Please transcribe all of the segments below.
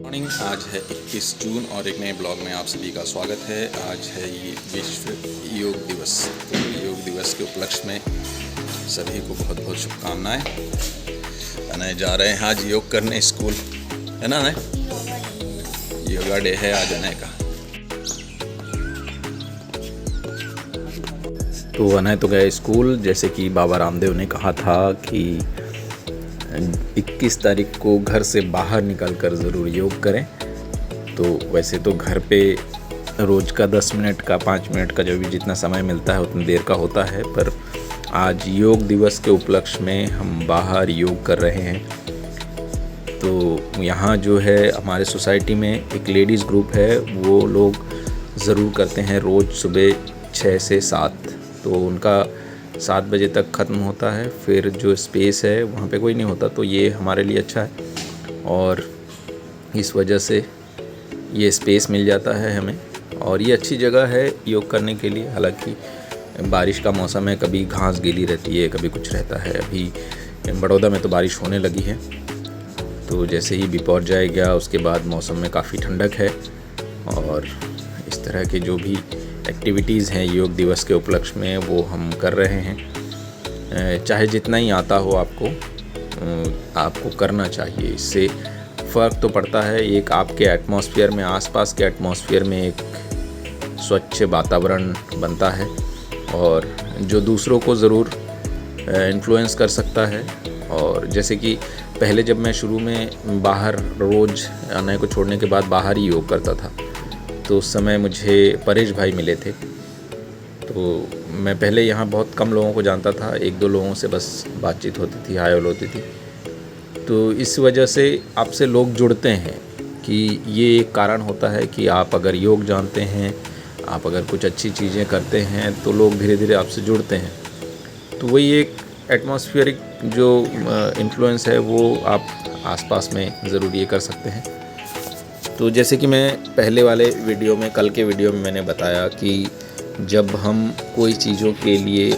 Morning. आज है 21 जून और एक नए ब्लॉग में आप सभी का स्वागत है। आज है ये विश्व योग दिवस। तो योग दिवस के उपलक्ष्य में सभी को बहुत बहुत शुभकामनाएं। अनय जा रहे हैं आज योग करने स्कूल, है ना? योगा डे है आज अनय का। तो अनय तो गए स्कूल, जैसे कि बाबा रामदेव ने कहा था कि 21 तारीख को घर से बाहर निकलकर ज़रूर योग करें। तो वैसे तो घर पे रोज़ का 10 मिनट का 5 मिनट का जो भी जितना समय मिलता है उतनी देर का होता है, पर आज योग दिवस के उपलक्ष्य में हम बाहर योग कर रहे हैं। तो यहाँ जो है हमारे सोसाइटी में एक लेडीज़ ग्रुप है, वो लोग ज़रूर करते हैं रोज़ सुबह 6 से 7। तो उनका 7 बजे तक ख़त्म होता है, फिर जो स्पेस है वहाँ पे कोई नहीं होता, तो ये हमारे लिए अच्छा है और इस वजह से ये स्पेस मिल जाता है हमें। और ये अच्छी जगह है योग करने के लिए। हालांकि बारिश का मौसम है, कभी घास गीली रहती है, कभी कुछ रहता है। अभी बड़ौदा में तो बारिश होने लगी है, तो जैसे ही बिपौर जाएगा उसके बाद मौसम में काफ़ी ठंडक है। और इस तरह के जो भी एक्टिविटीज़ हैं योग दिवस के उपलक्ष्य में वो हम कर रहे हैं। चाहे जितना ही आता हो आपको करना चाहिए। इससे फ़र्क तो पड़ता है। एक आपके एटमॉस्फेयर में, आसपास के एटमॉस्फेयर में एक स्वच्छ वातावरण बनता है और जो दूसरों को ज़रूर इन्फ्लुएंस कर सकता है। और जैसे कि पहले जब मैं शुरू में बाहर रोज़ अनय को छोड़ने के बाद बाहर ही योग करता था, तो उस समय मुझे परेश भाई मिले थे। तो मैं पहले यहाँ बहुत कम लोगों को जानता था, 1-2 लोगों से बस बातचीत होती थी, हाय हेलो होती थी। तो इस वजह से आपसे लोग जुड़ते हैं कि ये एक कारण होता है कि आप अगर योग जानते हैं, आप अगर कुछ अच्छी चीज़ें करते हैं, तो लोग धीरे धीरे आपसे जुड़ते हैं। तो वही एक एटमॉस्फेरिक जो इन्फ्लुएंस है वो आप आसपास में ज़रूर ये कर सकते हैं। तो जैसे कि मैं पहले वाले वीडियो में, कल के वीडियो में मैंने बताया कि जब हम कोई चीज़ों के लिए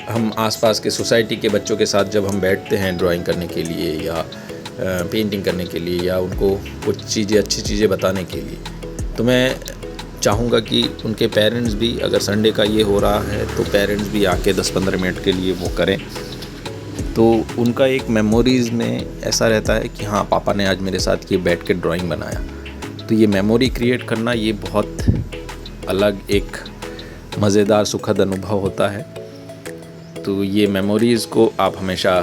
हम आसपास के सोसाइटी के बच्चों के साथ जब हम बैठते हैं ड्राइंग करने के लिए या पेंटिंग करने के लिए या उनको कुछ चीज़ें, अच्छी चीज़ें बताने के लिए, तो मैं चाहूँगा कि उनके पेरेंट्स भी, अगर संडे का ये हो रहा है तो पेरेंट्स भी आके 10-15 मिनट के लिए वो करें। तो उनका एक मेमोरीज़ में ऐसा रहता है कि हाँ, पापा ने आज मेरे साथ ये बैठ के ड्राइंग बनाया। तो ये मेमोरी क्रिएट करना ये बहुत अलग एक मज़ेदार सुखद अनुभव होता है। तो ये मेमोरीज़ को आप हमेशा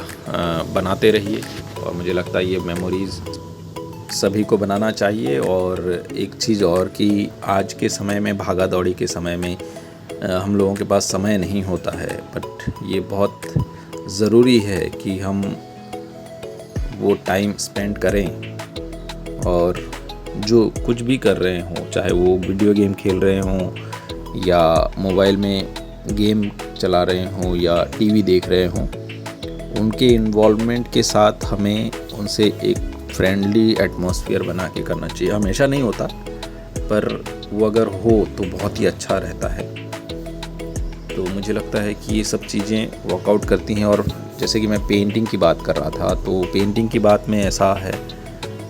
बनाते रहिए और मुझे लगता है ये मेमोरीज़ सभी को बनाना चाहिए। और एक चीज़ और कि आज के समय में, भागा दौड़ी के समय में हम लोगों के पास समय नहीं होता है, बट ये बहुत ज़रूरी है कि हम वो टाइम स्पेंड करें और जो कुछ भी कर रहे हों, चाहे वो वीडियो गेम खेल रहे हों या मोबाइल में गेम चला रहे हों या टीवी देख रहे हों, उनके इन्वॉल्वमेंट के साथ हमें उनसे एक फ्रेंडली एटमॉस्फेयर बना के करना चाहिए। हमेशा नहीं होता, पर वो अगर हो तो बहुत ही अच्छा रहता है। तो मुझे लगता है कि ये सब चीज़ें वर्कआउट करती हैं। और जैसे कि मैं पेंटिंग की बात कर रहा था, तो पेंटिंग की बात में ऐसा है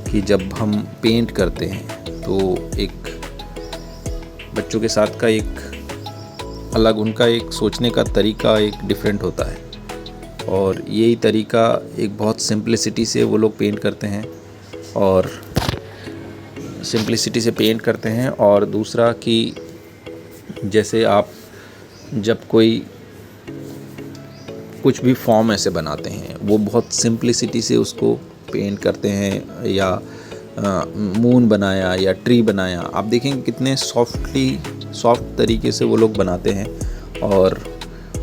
कि जब हम पेंट करते हैं तो एक बच्चों के साथ का एक अलग, उनका एक सोचने का तरीका एक डिफरेंट होता है और यही तरीका एक बहुत सिंप्लिसिटी से वो लोग पेंट करते हैं और सिंप्लिसिटी से पेंट करते हैं। और दूसरा कि जैसे आप जब कोई कुछ भी फॉर्म ऐसे बनाते हैं, वो बहुत सिंप्लिसिटी से उसको पेंट करते हैं। या मून बनाया या ट्री बनाया, आप देखेंगे कितने सॉफ्ट तरीके से वो लोग बनाते हैं और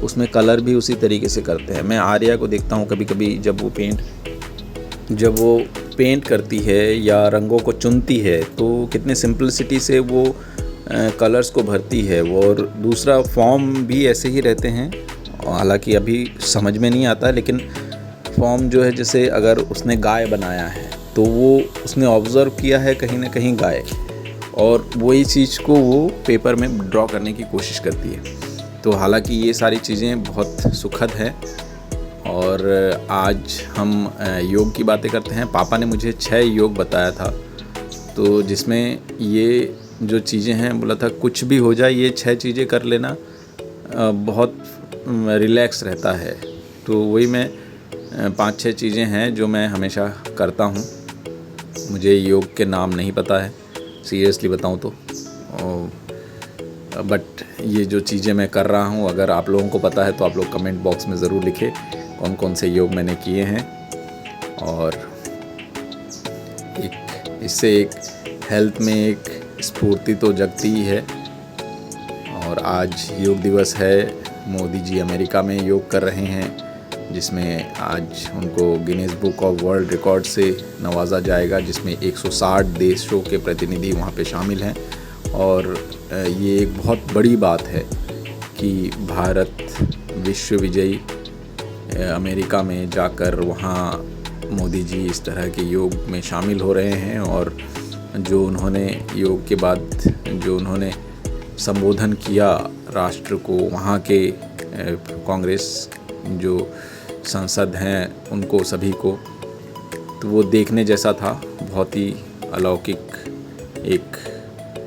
उसमें कलर भी उसी तरीके से करते हैं। मैं आर्या को देखता हूँ कभी कभी जब वो पेंट करती है या रंगों को चुनती है, तो कितने सिंप्लिसिटी से वो कलर्स को भरती है। वो और दूसरा फॉर्म भी ऐसे ही रहते हैं, हालांकि अभी समझ में नहीं आता, लेकिन फॉर्म जो है, जैसे अगर उसने गाय बनाया है तो वो उसने ऑब्ज़र्व किया है कहीं ना कहीं गाय, और वही चीज़ को वो पेपर में ड्रॉ करने की कोशिश करती है। तो हालांकि ये सारी चीज़ें बहुत सुखद हैं और आज हम योग की बातें करते हैं। पापा ने मुझे 6 योग बताया था, तो जिसमें ये जो चीज़ें हैं बोला था कुछ भी हो जाए ये 6 चीज़ें कर लेना बहुत रिलैक्स रहता है। तो वही मैं 5-6 चीज़ें हैं जो मैं हमेशा करता हूँ। मुझे योग के नाम नहीं पता है सीरियसली बताऊँ तो, बट ये जो चीज़ें मैं कर रहा हूँ अगर आप लोगों को पता है तो आप लोग कमेंट बॉक्स में ज़रूर लिखें कौन कौन से योग मैंने किए हैं। और इससे एक हेल्थ में एक स्फूर्ति तो जगती ही है। और आज योग दिवस है। मोदी जी अमेरिका में योग कर रहे हैं, जिसमें आज उनको Guinness book of world record से नवाजा जाएगा, जिसमें 160 देशों के प्रतिनिधि वहाँ पे शामिल हैं। और ये एक बहुत बड़ी बात है कि भारत विश्व विजयी अमेरिका में जाकर वहाँ मोदी जी इस तरह के योग में शामिल हो रहे हैं। और जो उन्होंने योग के बाद जो उन्होंने संबोधन किया राष्ट्र को, वहाँ के कांग्रेस जो सांसद हैं उनको सभी को, तो वो देखने जैसा था। बहुत ही अलौकिक एक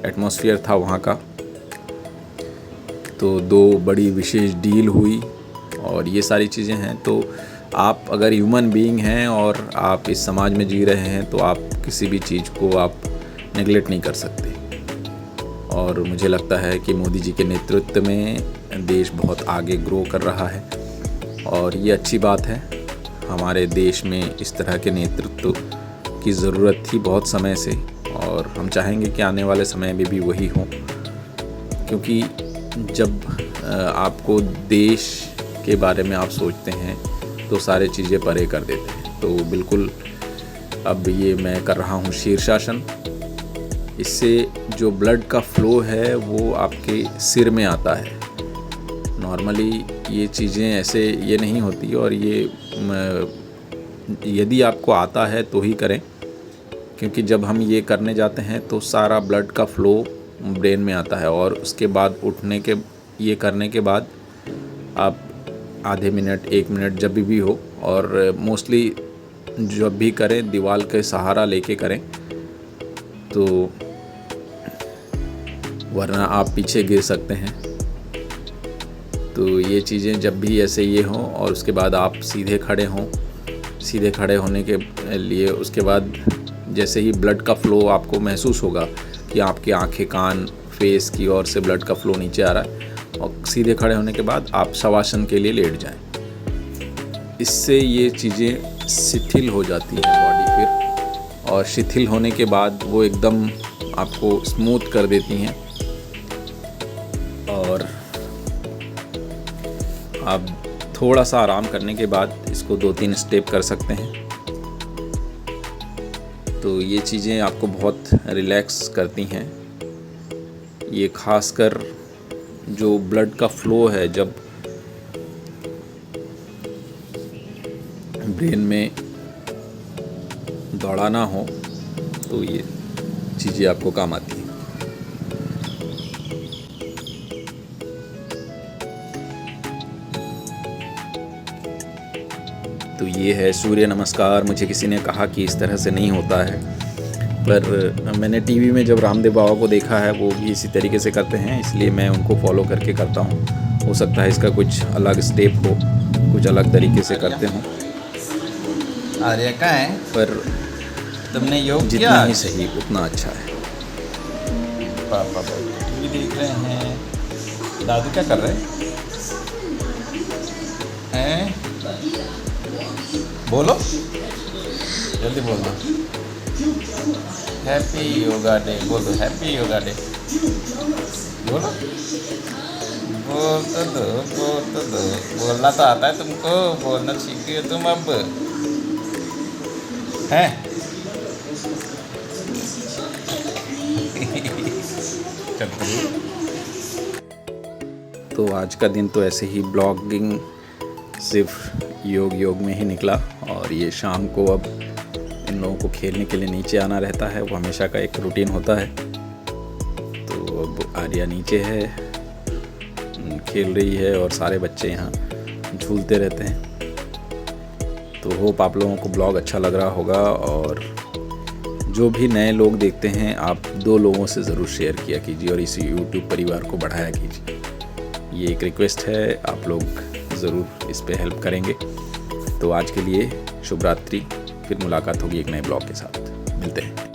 एटमॉस्फेयर था वहाँ का। तो 2 बड़ी विशेष डील हुई और ये सारी चीज़ें हैं। तो आप अगर ह्यूमन बीइंग हैं और आप इस समाज में जी रहे हैं तो आप किसी भी चीज़ को आप नेगलेक्ट नहीं कर सकते। और मुझे लगता है कि मोदी जी के नेतृत्व में देश बहुत आगे ग्रो कर रहा है और ये अच्छी बात है। हमारे देश में इस तरह के नेतृत्व की ज़रूरत थी बहुत समय से, और हम चाहेंगे कि आने वाले समय में भी वही हो, क्योंकि जब आपको देश के बारे में आप सोचते हैं तो सारे चीज़ें परे कर देते हैं। तो बिल्कुल अब ये मैं कर रहा हूँ शीर्षासन। इससे जो ब्लड का फ़्लो है वो आपके सिर में आता है। नॉर्मली ये चीज़ें ऐसे ये नहीं होती, और ये यदि आपको आता है तो ही करें, क्योंकि जब हम ये करने जाते हैं तो सारा ब्लड का फ़्लो ब्रेन में आता है। और उसके बाद उठने के ये करने के बाद आप आधे मिनट 1 मिनट जब भी हो, और मोस्टली जब भी करें दीवार के सहारा लेके करें, तो वरना आप पीछे गिर सकते हैं। तो ये चीज़ें जब भी ऐसे ये हों और उसके बाद आप सीधे खड़े हों, सीधे खड़े होने के लिए उसके बाद जैसे ही ब्लड का फ़्लो आपको महसूस होगा कि आपकी आंखें कान फेस की ओर से ब्लड का फ़्लो नीचे आ रहा है, और सीधे खड़े होने के बाद आप शवासन के लिए लेट जाएं। इससे ये चीज़ें शिथिल हो जाती है बॉडी फिर, और शिथिल होने के बाद वो एकदम आपको स्मूथ कर देती हैं। और आप थोड़ा सा आराम करने के बाद इसको 2-3 स्टेप कर सकते हैं। तो ये चीज़ें आपको बहुत रिलैक्स करती हैं। ये खासकर जो ब्लड का फ़्लो है, जब ब्रेन में दौड़ाना हो तो ये चीज़ें आपको काम आती हैं। तो ये है सूर्य नमस्कार। मुझे किसी ने कहा कि इस तरह से नहीं होता है, पर मैंने टीवी में जब रामदेव बाबा को देखा है वो भी इसी तरीके से करते हैं, इसलिए मैं उनको फॉलो करके करता हूँ। हो सकता है इसका कुछ अलग स्टेप हो, कुछ अलग तरीके से करते हों। आर्या कहाँ है? पर तुमने योग किया? जितना ही सही उतना अच्छा है। पापा टीवी देख रहे हैं। दादू क्या कर रहे हैं? बोलो, जल्दी बोलो। हैप्पी योगा डे बोलो। हैप्पी योगा डे बोलो। बोल तो दो। बोलना तो आता है तुमको, बोलना सीखी हो तुम अब हैं। तो आज का दिन तो ऐसे ही ब्लॉगिंग सिर्फ योग में ही निकला, और ये शाम को अब इन लोगों को खेलने के लिए नीचे आना रहता है। वो हमेशा का एक रूटीन होता है। तो अब आर्या नीचे है, खेल रही है, और सारे बच्चे यहाँ झूलते रहते हैं। तो होप आप लोगों को ब्लॉग अच्छा लग रहा होगा, और जो भी नए लोग देखते हैं आप 2 लोगों से ज़रूर शेयर किया कीजिए और इस यूट्यूब परिवार को बढ़ाया कीजिए। ये एक रिक्वेस्ट है, आप लोग ज़रूर इस पे हेल्प करेंगे। तो आज के लिए शुभ रात्रि, फिर मुलाकात होगी एक नए ब्लॉग के साथ। मिलते हैं।